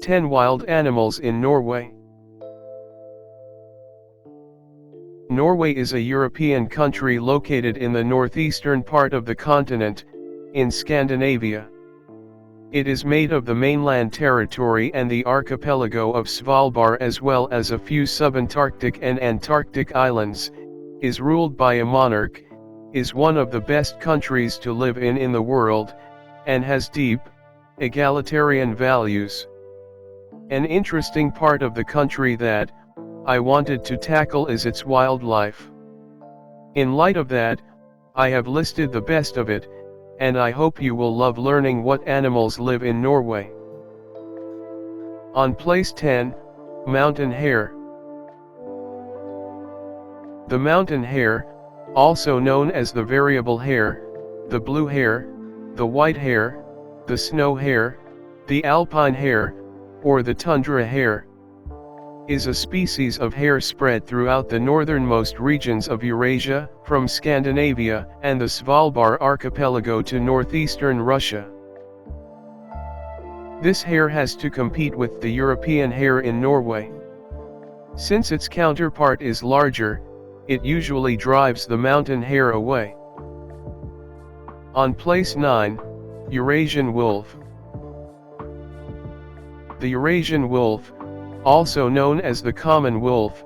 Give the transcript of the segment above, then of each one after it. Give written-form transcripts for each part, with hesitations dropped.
10 wild animals in Norway. Norway is a European country located in the northeastern part of the continent, in Scandinavia. It is made of the mainland territory and the archipelago of Svalbard as well as a few subantarctic and Antarctic islands, is ruled by a monarch, is one of the best countries to live in the world, and has deep, egalitarian values. An interesting part of the country that I wanted to tackle is its wildlife. In light of that, I have listed the best of it, and I hope you will love learning what animals live in Norway. On place 10, Mountain Hare. The mountain hare, also known as the variable hare, the blue hare, the white hare, the snow hare, the alpine hare, or the tundra hare, is a species of hare spread throughout the northernmost regions of Eurasia, from Scandinavia and the Svalbard archipelago to northeastern Russia. This hare has to compete with the European hare in Norway. Since its counterpart is larger, it usually drives the mountain hare away. On place 9, Eurasian wolf. The Eurasian wolf, also known as the common wolf,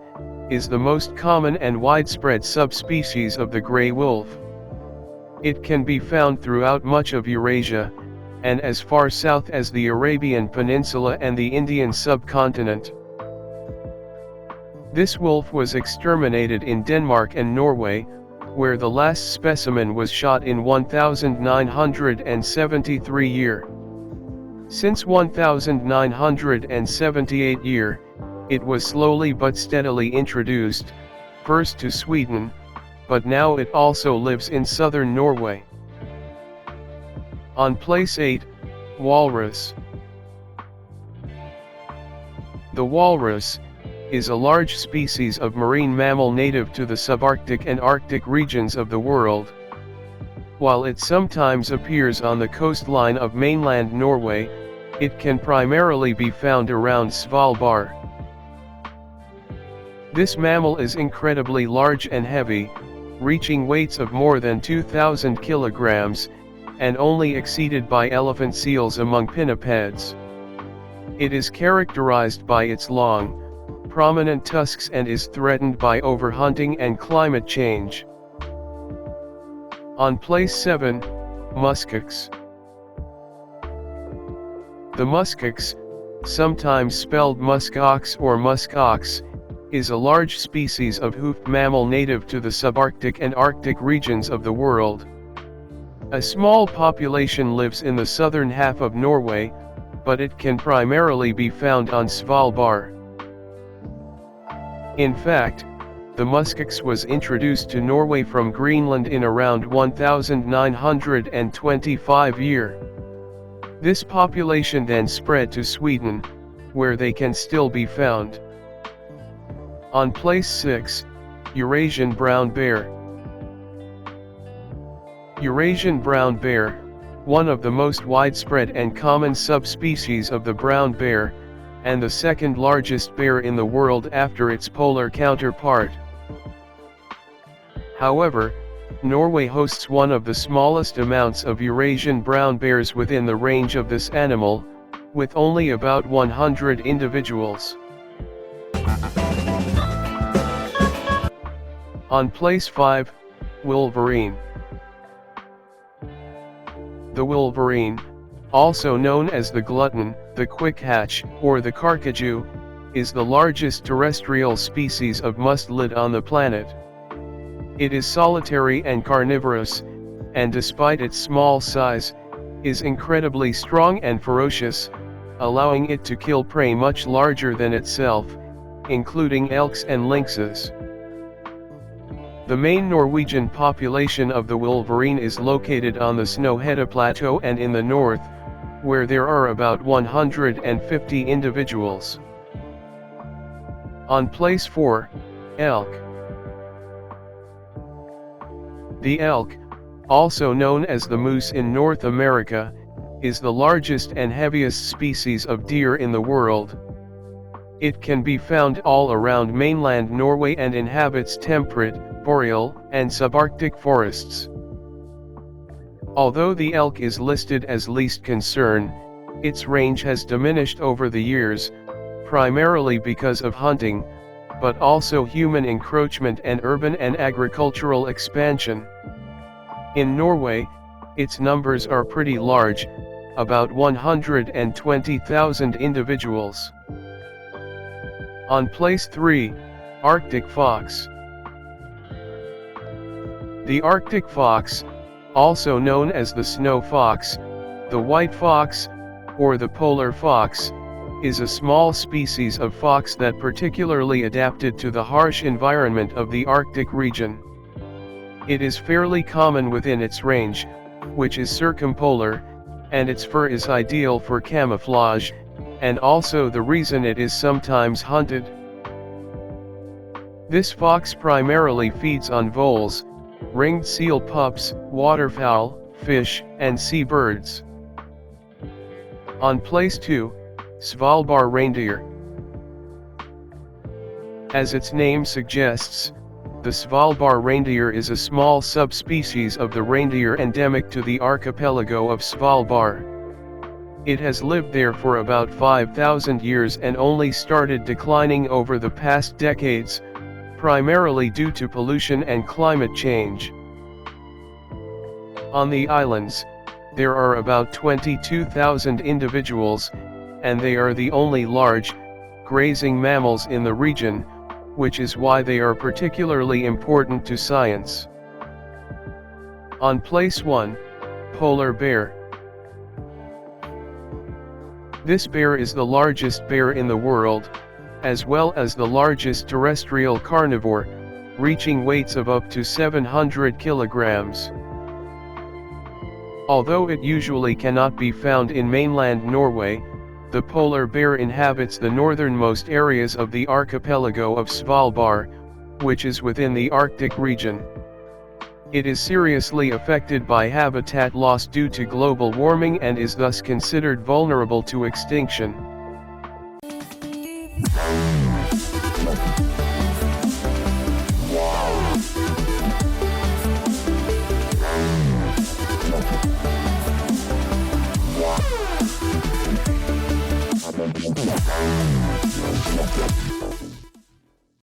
is the most common and widespread subspecies of the gray wolf. It can be found throughout much of Eurasia, and as far south as the Arabian Peninsula and the Indian subcontinent. This wolf was exterminated in Denmark and Norway, where the last specimen was shot in 1973 year. Since 1978 year, it was slowly but steadily introduced, first to Sweden, but now it also lives in southern Norway. On place 8, Walrus. The walrus is a large species of marine mammal native to the subarctic and Arctic regions of the world. While it sometimes appears on the coastline of mainland Norway, it can primarily be found around Svalbard. This mammal is incredibly large and heavy, reaching weights of more than 2,000 kilograms, and only exceeded by elephant seals among pinnipeds. It is characterized by its long, prominent tusks and is threatened by overhunting and climate change. On place 7, muskox. The muskox, sometimes spelled muskox or muskox, is a large species of hoofed mammal native to the subarctic and Arctic regions of the world. A small population lives in the southern half of Norway, but it can primarily be found on Svalbard. In fact, the muskox was introduced to Norway from Greenland in around 1925 year. This population then spread to Sweden, where they can still be found. On place 6, Eurasian brown bear. Eurasian brown bear, one of the most widespread and common subspecies of the brown bear, and the second largest bear in the world after its polar counterpart. However, Norway hosts one of the smallest amounts of Eurasian brown bears within the range of this animal, with only about 100 individuals. On place 5, Wolverine. The wolverine, also known as the glutton, the quick-hatch, or the carcajou, is the largest terrestrial species of mustelid on the planet. It is solitary and carnivorous, and despite its small size, is incredibly strong and ferocious, allowing it to kill prey much larger than itself, including elks and lynxes. The main Norwegian population of the wolverine is located on the Snøhetta Plateau and in the north, where there are about 150 individuals. On place 4, elk. The elk, also known as the moose in North America, is the largest and heaviest species of deer in the world. It can be found all around mainland Norway and inhabits temperate, boreal, and subarctic forests. Although the elk is listed as least concern, its range has diminished over the years, primarily because of hunting, but also human encroachment and urban and agricultural expansion. In Norway, its numbers are pretty large, about 120,000 individuals. On place 3, Arctic fox. The Arctic fox, also known as the snow fox, the white fox, or the polar fox, is a small species of fox that particularly adapted to the harsh environment of the Arctic region. It is fairly common within its range, which is circumpolar, and its fur is ideal for camouflage, and also the reason it is sometimes hunted. This fox primarily feeds on voles, ringed seal pups, waterfowl, fish, and seabirds. On place 2, Salbar Reindeer. As its name suggests, the Salbar reindeer is a small subspecies of the reindeer endemic to the archipelago of Svalbard. It has lived there for about 5,000 years and only started declining over the past decades, primarily due to pollution and climate change. On the islands, there are about 22,000 individuals, and they are the only large, grazing mammals in the region, which is why they are particularly important to science. On place 1, polar bear. This bear is the largest bear in the world, as well as the largest terrestrial carnivore, reaching weights of up to 700 kilograms. Although it usually cannot be found in mainland Norway, the polar bear inhabits the northernmost areas of the archipelago of Svalbard, which is within the Arctic region. It is seriously affected by habitat loss due to global warming and is thus considered vulnerable to extinction.